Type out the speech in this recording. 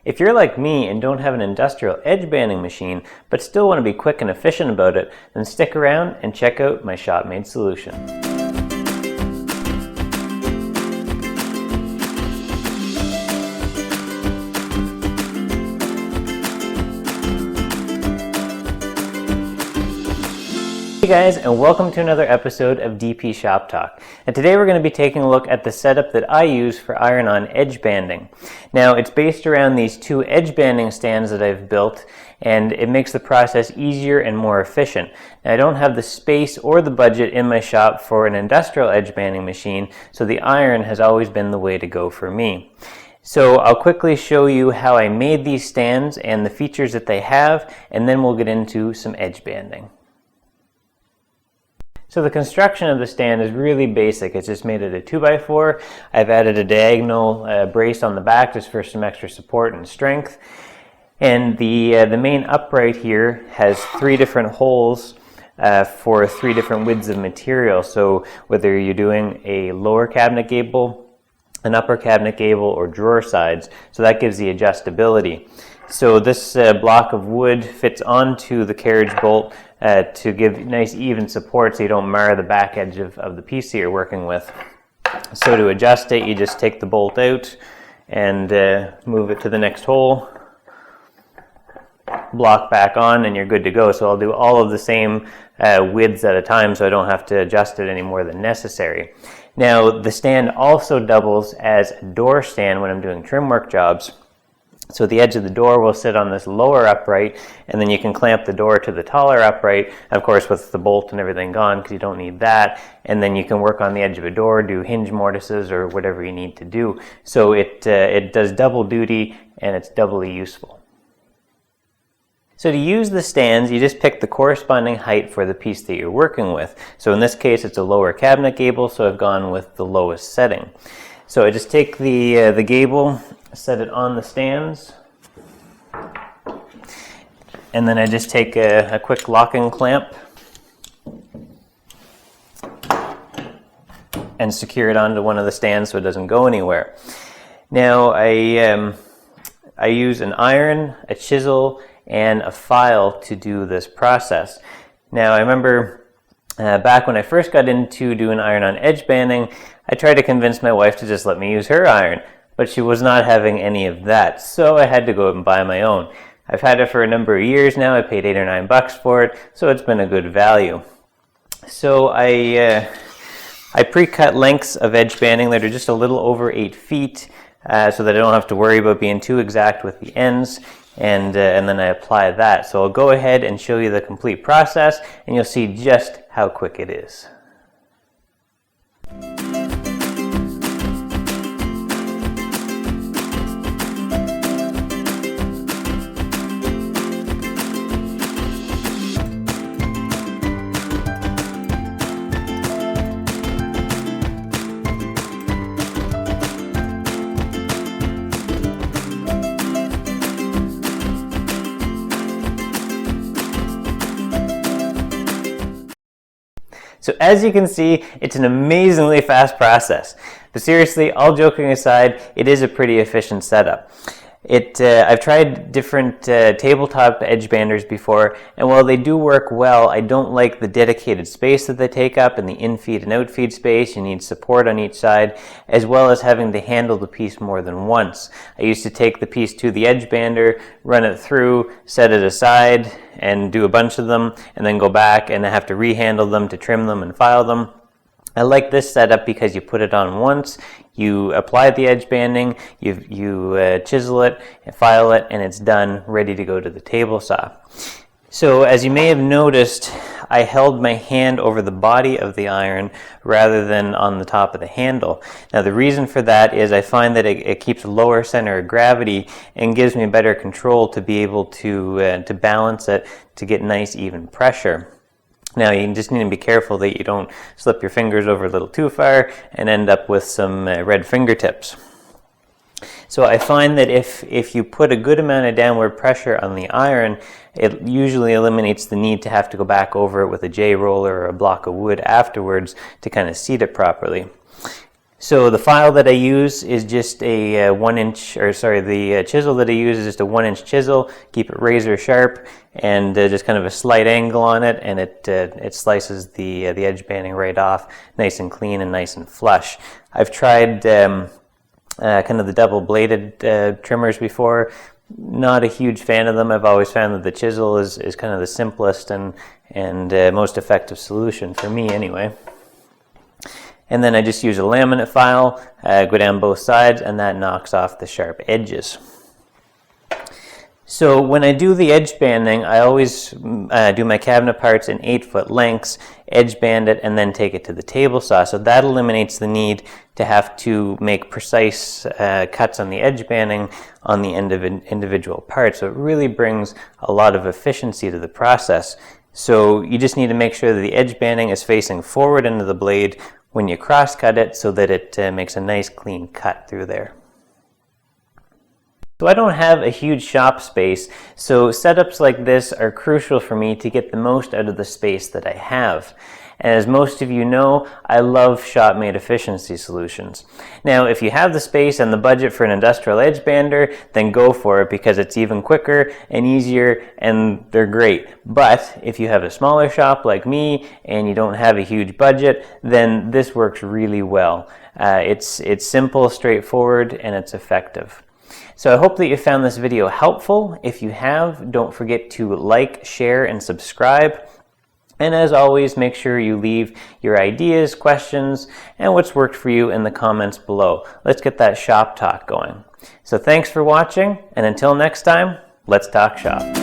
If you're like me and don't have an industrial edge banding machine, but still want to be quick and efficient about it, then stick around and check out my shop-made solution. Hey guys, and welcome to another episode of DP Shop Talk. And today we're going to be taking a look at the setup that I use for iron-on edge banding. Now, it's based around these two edge banding stands that I've built, and it makes the process easier and more efficient. Now, I don't have the space or the budget in my shop for an industrial edge banding machine, so the iron has always been the way to go for me. So I'll quickly show you how I made these stands and the features that they have, and then we'll get into some edge banding. So the construction of the stand is really basic. It's just made out of 2x4. I've added a diagonal brace on the back just for some extra support and strength. And the main upright here has 3 different holes for 3 different widths of material. So whether you're doing a lower cabinet gable, an upper cabinet gable, or drawer sides, so that gives the adjustability. So this block of wood fits onto the carriage bolt to give nice even support so you don't mar the back edge of the piece that you're working with. So to adjust it, you just take the bolt out and move it to the next hole, block back on, and you're good to go. So I'll do all of the same widths at a time so I don't have to adjust it any more than necessary. Now, the stand also doubles as a door stand when I'm doing trim work jobs. So the edge of the door will sit on this lower upright, and then you can clamp the door to the taller upright, of course with the bolt and everything gone because you don't need that, and then you can work on the edge of a door, do hinge mortises or whatever you need to do. So it does double duty and it's doubly useful. So to use the stands, you just pick the corresponding height for the piece that you're working with. So in this case it's a lower cabinet gable, so I've gone with the lowest setting. So I just take the gable, set it on the stands, and then I just take a quick locking clamp and secure it onto one of the stands so it doesn't go anywhere. Now I use an iron, a chisel, and a file to do this process. Now I remember back when I first got into doing iron-on edge banding, I tried to convince my wife to just let me use her iron, but she was not having any of that, so I had to go out and buy my own. I've had it for a number of years now. I paid $8 or $9 for it, so it's been a good value. So I pre-cut lengths of edge banding that are just a little over 8 feet, so that I don't have to worry about being too exact with the ends, and then I apply that. So I'll go ahead and show you the complete process, and you'll see just how quick it is. So as you can see, it's an amazingly fast process. But seriously, all joking aside, it is a pretty efficient setup. I've tried different tabletop edge banders before, and while they do work well, I don't like the dedicated space that they take up and the in-feed and out-feed space. You need support on each side, as well as having to handle the piece more than once. I used to take the piece to the edge bander, run it through, set it aside, and do a bunch of them, and then go back and I have to rehandle them to trim them and file them. I like this setup because you put it on once, you apply the edge banding, you chisel it, and file it, and it's done, ready to go to the table saw. So as you may have noticed, I held my hand over the body of the iron rather than on the top of the handle. Now the reason for that is I find that it keeps a lower center of gravity and gives me better control to be able to balance it to get nice even pressure. Now you just need to be careful that you don't slip your fingers over a little too far and end up with some red fingertips. So I find that if you put a good amount of downward pressure on the iron, it usually eliminates the need to have to go back over it with a J-roller or a block of wood afterwards to kind of seat it properly. So the file that I use is just a the chisel that I use is just a 1-inch chisel. Keep it razor sharp and just kind of a slight angle on it, and it slices the edge banding right off, nice and clean and nice and flush. I've tried kind of the double bladed trimmers before. Not a huge fan of them. I've always found that the chisel is kind of the simplest and most effective solution for me anyway. And then I just use a laminate file, go down both sides, and that knocks off the sharp edges. So when I do the edge banding, I always do my cabinet parts in 8-foot lengths, edge band it, and then take it to the table saw. So that eliminates the need to have to make precise cuts on the edge banding on the end of an individual part. So it really brings a lot of efficiency to the process. So you just need to make sure that the edge banding is facing forward into the blade when you cross cut it, so that it makes a nice clean cut through there. So I don't have a huge shop space, so setups like this are crucial for me to get the most out of the space that I have. And as most of you know, I love shop-made efficiency solutions. Now, if you have the space and the budget for an industrial edge bander, then go for it, because it's even quicker and easier and they're great. But if you have a smaller shop like me and you don't have a huge budget, then this works really well. It's simple, straightforward, and it's effective. So I hope that you found this video helpful. If you have, don't forget to like, share, and subscribe. And as always, make sure you leave your ideas, questions, and what's worked for you in the comments below. Let's get that shop talk going. So thanks for watching, and until next time, let's talk shop.